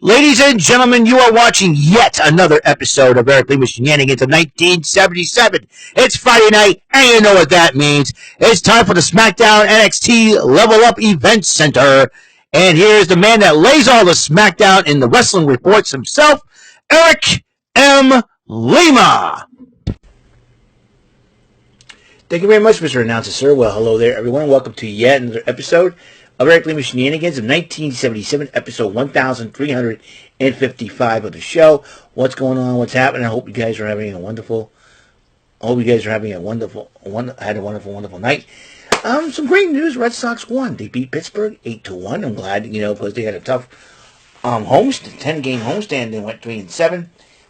Ladies and gentlemen, you are watching yet another episode of Lima Shenanigans of 1977. It's Friday night, and you know what that means. It's time for the SmackDown NXT Level Up Event Center. And here's the man that lays all the SmackDown in the wrestling reports himself, Eric M. Lima. Thank you very much, Mr. Announcer, sir. Well, hello there, everyone. Welcome to yet another episode of Eric Lima Shenanigans of 1977, episode 1355 of the show. What's going on? What's happening? I hope you guys are having a wonderful night. Some great news. Red Sox won. They beat Pittsburgh 8-1. I'm glad, because they had a tough 10-game homestand. They went 3-7.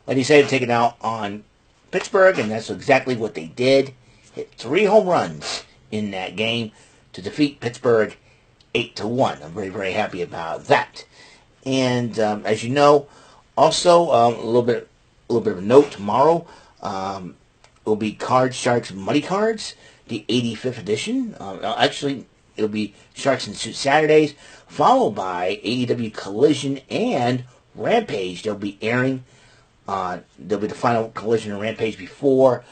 Like you said, take it out on Pittsburgh, and that's exactly what they did. Hit 3 home runs in that game to defeat Pittsburgh 8-1. I'm very, very happy about that. And as you know, also a little bit of a note. Tomorrow will be Card Sharks Muddy Cards, the 85th edition. Actually, it'll be Sharks in Suit Saturdays, followed by AEW Collision and Rampage. They'll be airing. There'll be the final Collision and Rampage before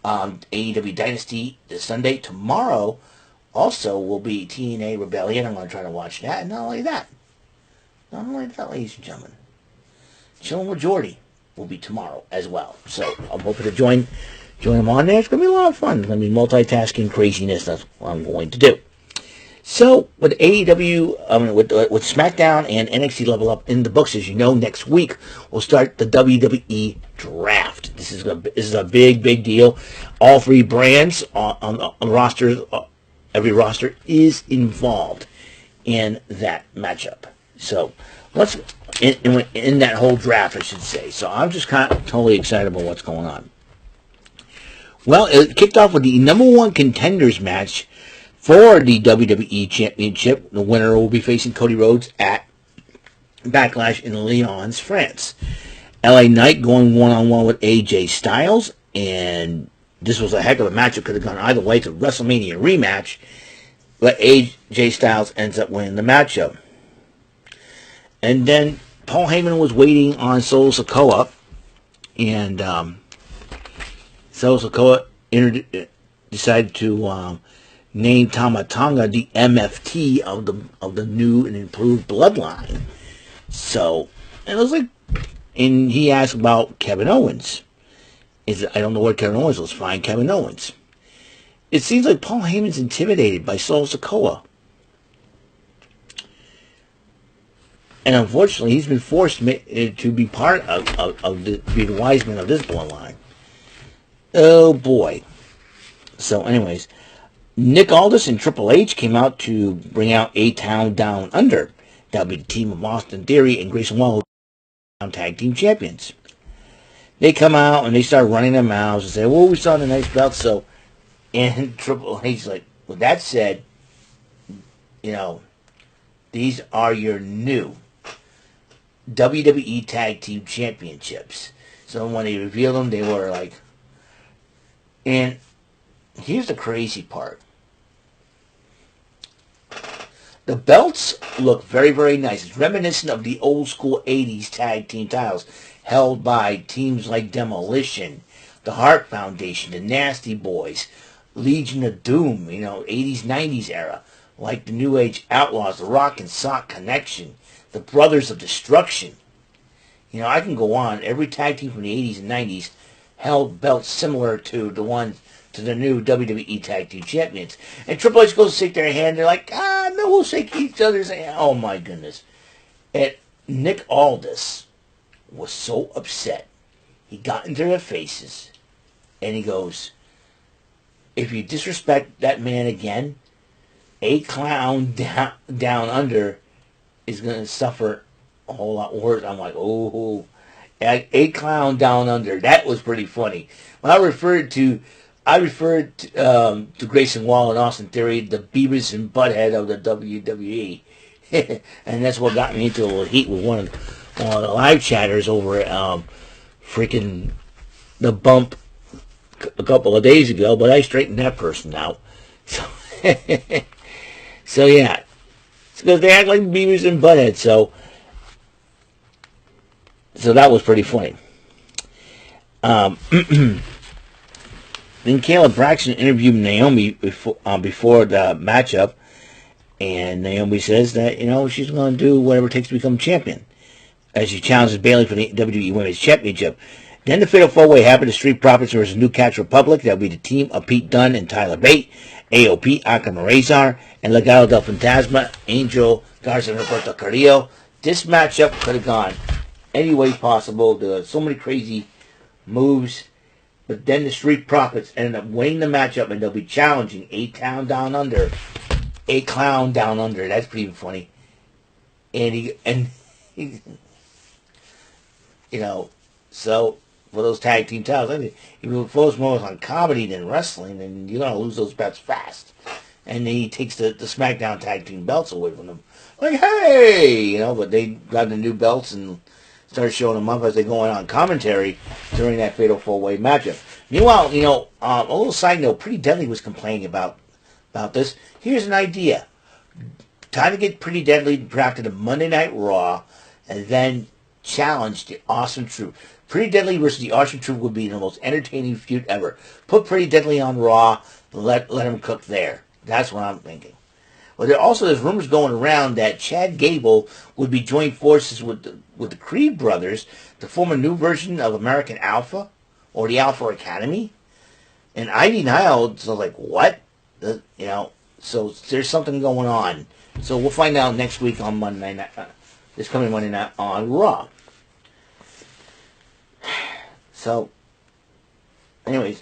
AEW Dynasty this Sunday. Tomorrow also will be TNA Rebellion. I'm going to try to watch that. And not only that, ladies and gentlemen, Chillin' with Jordy will be tomorrow as well. So I'm hoping to join them on there. It's going to be a lot of fun. It's going to be multitasking craziness. That's what I'm going to do. So with AEW, with SmackDown and NXT Level Up in the books, as you know, next week we'll start the WWE Draft. This is a big deal. All 3 brands on rosters. Every roster is involved in that matchup. So let's in that whole draft, I should say. So I'm just kind of totally excited about what's going on. Well, it kicked off with the number 1 contenders match for the WWE Championship. The winner will be facing Cody Rhodes at Backlash in Lyons, France. LA Knight going one-on-one with AJ Styles, and this was a heck of a matchup. Could have gone either way to WrestleMania rematch, but AJ Styles ends up winning the matchup. And then Paul Heyman was waiting on Solo Sikoa, and Solo Sikoa decided to name Tama Tonga the MFT of the new and improved bloodline. So, and it was like, and he asked about Kevin Owens. I don't know where Kevin Owens was. Find Kevin Owens. It seems like Paul Heyman's intimidated by Solo Sikoa. And unfortunately, he's been forced to be part of be the wise man of this bloodline. Oh boy. So anyways, Nick Aldis and Triple H came out to bring out A-Town Down Under. That'll be the team of Austin Theory and Grayson Waller, tag team champions. They come out and they start running their mouths and say, well, we saw the nice belt. So, and Triple H's like, with that said, these are your new WWE Tag Team Championships. So when they revealed them, they were like, and here's the crazy part. The belts look very, very nice. It's reminiscent of the old school 80s tag team titles held by teams like Demolition, the Hart Foundation, the Nasty Boys, Legion of Doom, 80s, 90s era, like the New Age Outlaws, the Rock and Sock Connection, the Brothers of Destruction. I can go on. Every tag team from the 80s and 90s held belts similar to the new WWE Tag Team Champions. And Triple H goes to shake their hand. They're like, no, we'll shake each other's hand. Oh, my goodness. And Nick Aldis was so upset. He got into their faces. And he goes, if you disrespect that man again, A-Clown down under is going to suffer a whole lot worse. I'm like, oh, A-Clown down under. That was pretty funny. When I referred to Grayson Waller and Austin Theory, the Beavis and Butthead of the WWE. And that's what got me into a little heat with one of the live chatters over at freaking The Bump a couple of days ago, but I straightened that person out. So yeah. It's because they act like Beavis and Butthead. So So that was pretty funny. Then Kayla Braxton interviewed Naomi before the matchup, and Naomi says that, she's going to do whatever it takes to become champion, as she challenges Bayley for the WWE Women's Championship. Then the Fatal 4-Way happened. The Street Profits versus New Catch Republic. That would be the team of Pete Dunne and Tyler Bate, AOP, Akam Razor, and Legado del Fantasma, Angel Garza and Roberto Carrillo. This matchup could have gone any way possible. There were so many crazy moves. But then the Street Profits ended up winning the matchup, and they'll be challenging A-Clown Down Under. A-Clown Down Under. That's pretty funny. And he so for those tag team titles, I mean, he will focus more on comedy than wrestling, and you're going to lose those bets fast. And then he takes the SmackDown tag team belts away from them. Like, hey! But they got the new belts and started showing them up as they go on commentary during that Fatal 4-Way matchup. Meanwhile, a little side note, Pretty Deadly was complaining about this. Here's an idea. Time to get Pretty Deadly drafted to Monday Night Raw and then challenge the Awesome Truth. Pretty Deadly versus the Awesome Truth would be the most entertaining feud ever. Put Pretty Deadly on Raw, let him cook there. That's what I'm thinking. Well, there's rumors going around that Chad Gable would be joining forces with the Creed brothers to form a new version of American Alpha or the Alpha Academy. And Ivy Niles was like, what? So there's something going on. So we'll find out next week on Monday night. This coming Monday night on Raw. So, anyways,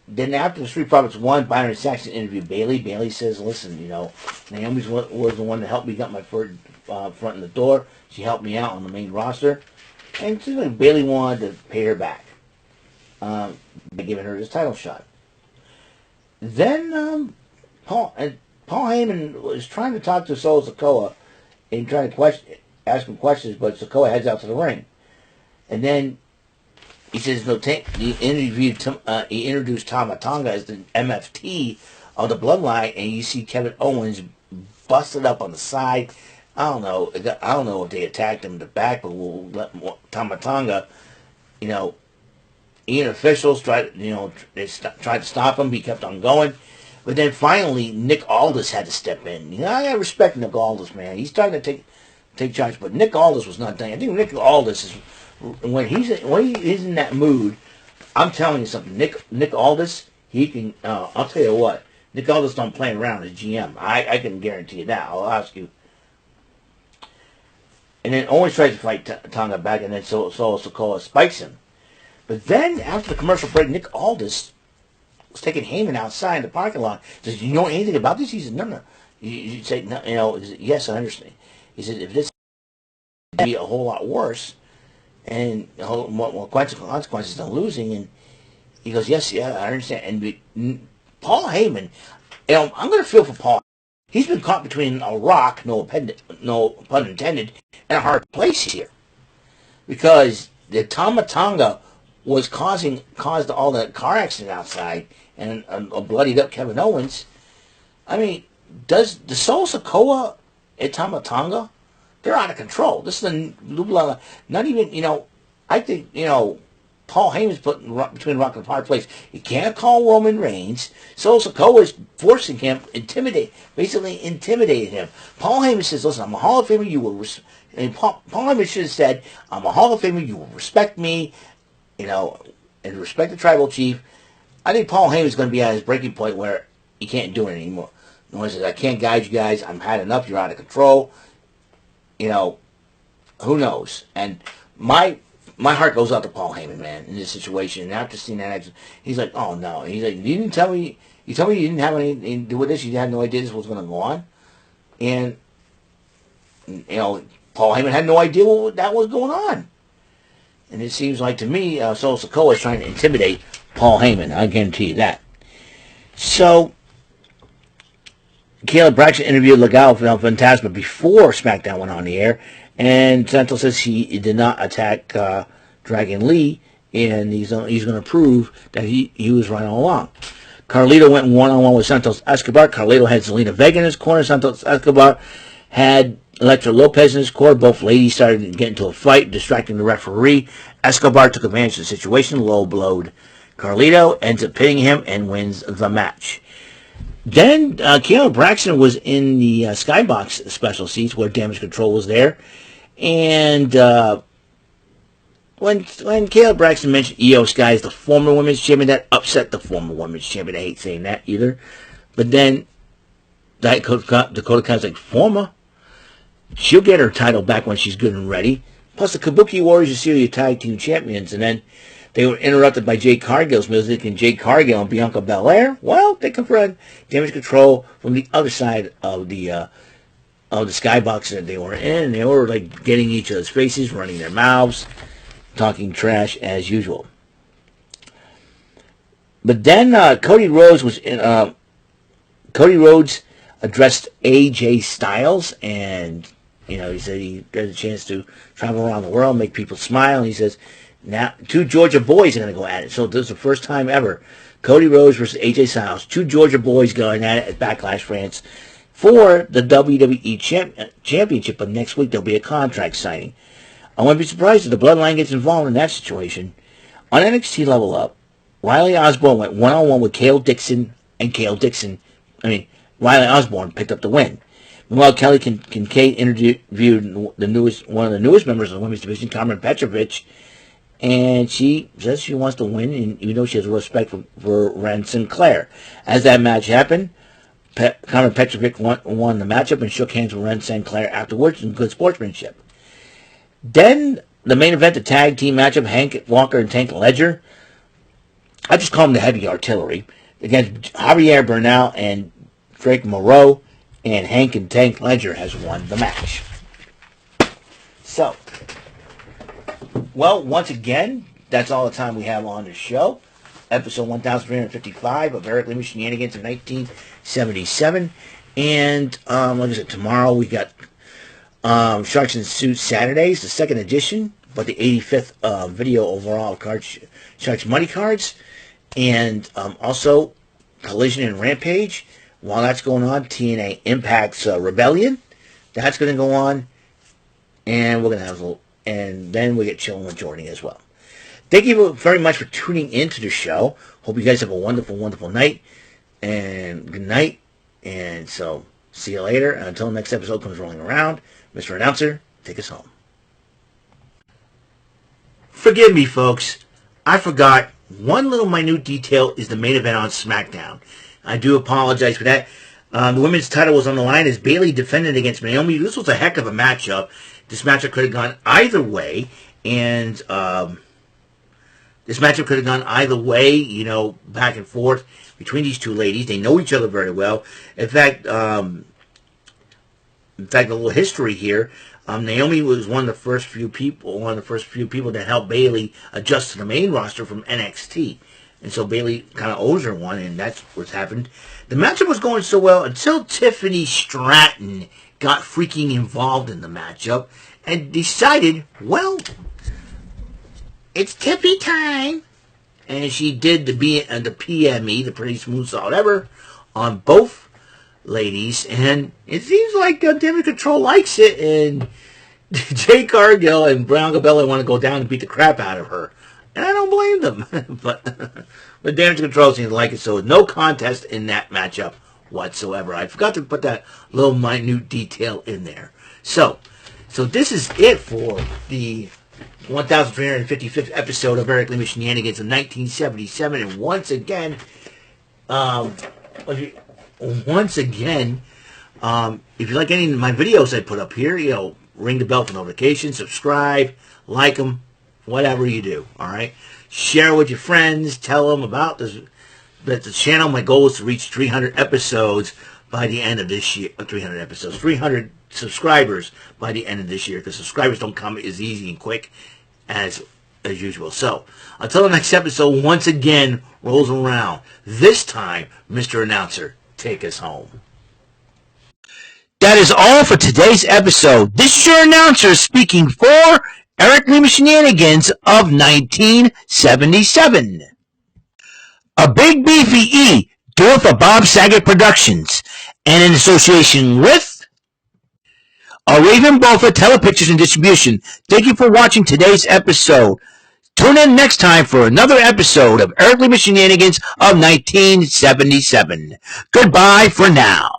then after the Street Profits won, Byron Saxton interviewed Bayley. Bayley says, listen, Naomi was the one that helped me get my front in the door. She helped me out on the main roster. And Bayley wanted to pay her back by giving her this title shot. Then Paul Heyman was trying to talk to Solo Sikoa and trying to ask him questions, but Sikoa heads out to the ring. And then he says, he introduced Tama Tonga as the MFT of the Bloodline, and you see Kevin Owens busted up on the side. I don't know if they attacked him in the back, but we'll let Tama Tonga, Ian officials tried to stop him. He kept on going. But then finally, Nick Aldis had to step in. I gotta respect Nick Aldis, man. He's trying to take charge, but Nick Aldis was not done. I think Nick Aldis is, when he's in that mood, I'm telling you something. Nick Aldis, he can. I'll tell you what. Nick Aldis don't play around as GM. I can guarantee you that. I'll ask you. And then Owens tries to fight Tonga back, and then Solo Sikoa spikes him. But then after the commercial break, Nick Aldis was taking Heyman outside in the parking lot. He says, "Do you know anything about this?" He said, "No." You say, "No." He said, "Yes, I understand." He said, "If this would be a whole lot worse, and more consequences than losing." And he goes, "Yes, yeah, I understand." And Paul Heyman, I'm going to feel for Paul. He's been caught between a rock, no pun intended, and a hard place here, because the Tama Tonga caused all that car accident outside and a bloodied up Kevin Owens. I mean, does the Solo Sikoa and Tama Tonga, they're out of control. This is a not even, I think, Paul Heyman's put between rock and a hard place. He can't call Roman Reigns. Solo Sikoa is forcing him, basically intimidated him. Paul Heyman says, "Listen, I'm a Hall of Famer. You will." And Paul Heyman should have said, "I'm a Hall of Famer. You will respect me, and respect the tribal chief." I think Paul Heyman's going to be at his breaking point where he can't do it anymore. He says, "I can't guide you guys. I'm had enough. You're out of control." Who knows? And my heart goes out to Paul Heyman, man, in this situation. And after seeing that action, he's like, "Oh no!" He's like, "You didn't tell me. You told me you didn't have anything to do with this. You had no idea this was going to go on." And Paul Heyman had no idea that was going on. And it seems like to me, Solo Sikoa is trying to intimidate Paul Heyman. I guarantee you that. So, Kayla Braxton interviewed Legado del Fantasma before SmackDown went on the air, and Santos says he did not attack Dragon Lee, and he's going to prove that he was right all along. Carlito went one-on-one with Santos Escobar. Carlito had Zelina Vega in his corner. Santos Escobar had Electra Lopez and his core, both ladies started to get into a fight, distracting the referee. Escobar took advantage of the situation, low-blowed Carlito, ends up pinning him and wins the match. Then Kayla Braxton was in the Skybox special seats where Damage Control was there. And when Kayla Braxton mentioned Io Sky as the former women's champion, that upset the former women's champion. I hate saying that either. But then Dakota Kai's like, former? She'll get her title back when she's good and ready. Plus, the Kabuki Warriors are serious tag team champions. And then they were interrupted by Jade Cargill's music, and Jade Cargill and Bianca Belair, well, they confront Damage Control from the other side of the skybox that they were in. And they were like getting each other's faces, running their mouths, talking trash as usual. But then Cody Rhodes addressed AJ Styles, and he said he got a chance to travel around the world, make people smile, and he says now 2 Georgia boys are going to go at it. So this is the first time ever, Cody Rhodes versus AJ Styles, 2 Georgia boys going at it at Backlash France for the WWE Championship. But next week there'll be a contract signing. I wouldn't be surprised if the Bloodline gets involved in that situation. On NXT Level Up, Riley Osborne went one-on-one with Riley Osborne picked up the win. Meanwhile, Kelly Kincaid interviewed one of the newest members of the women's division, Carmen Petrovic, and she says she wants to win, and even though she has respect for Ren Sinclair. As that match happened, Carmen Petrovic won the matchup and shook hands with Ren Sinclair afterwards in good sportsmanship. Then the main event, the tag team matchup, Hank Walker and Tank Ledger. I just call them the heavy artillery, against Javier Bernal and Drake Moreau, and Hank and Tank Ledger has won the match. So, well, once again, that's all the time we have on the show. Episode 1355 of Eric Lima Shenanigans in 1977. And, like I said, tomorrow we got Sharks and Suits Saturdays, the second edition, but the 85th video overall of Sharks Money Cards. And also Collision and Rampage. While that's going on, TNA Impact's Rebellion. That's going to go on. And we're going to have a little... And then we get Chillin' with Jordan as well. Thank you very much for tuning into the show. Hope you guys have a wonderful, wonderful night. And good night. And so, see you later. And until the next episode comes rolling around, Mr. Announcer, take us home. Forgive me, folks. I forgot one little minute detail is the main event on SmackDown. I do apologize for that. The women's title was on the line as Bayley defended against Naomi. This was a heck of a matchup. This matchup could have gone either way. And this matchup could have gone either way, back and forth between these two ladies. They know each other very well. In fact, a little history here. Naomi was one of the first few people that helped Bayley adjust to the main roster from NXT. And so Bayley kind of owes her one, and that's what's happened. The matchup was going so well until Tiffany Stratton got freaking involved in the matchup and decided, well, it's Tiffy time. And she did the PME, the pretty smooth salt ever, on both ladies. And it seems like Damage Control likes it, and Jay Cargill and Bianca Belair want to go down and beat the crap out of her. And I don't blame them. but Damage Control seems to like it, so no contest in that matchup whatsoever. I forgot to put that little minute detail in there. So this is it for the 1355th episode of Eric Lima Shenanigans of 1977. And once again, if you like any of my videos I put up here, ring the bell for notifications, subscribe, like them, whatever you do, all right? Share with your friends, tell them about the channel. My goal is to reach 300 episodes by the end of this year. 300 subscribers by the end of this year, because subscribers don't come as easy and quick as usual. So, until the next episode once again rolls around, this time, Mr. Announcer, take us home. That is all for today's episode. This is your announcer speaking for Eric Lima Shenanigans of 1977. A Big Beefy E, doing for Bob Saget Productions, and in association with are Raven Beaufort Telepictures and Distribution. Thank you for watching today's episode. Tune in next time for another episode of Earthly Shenanigans of 1977. Goodbye for now.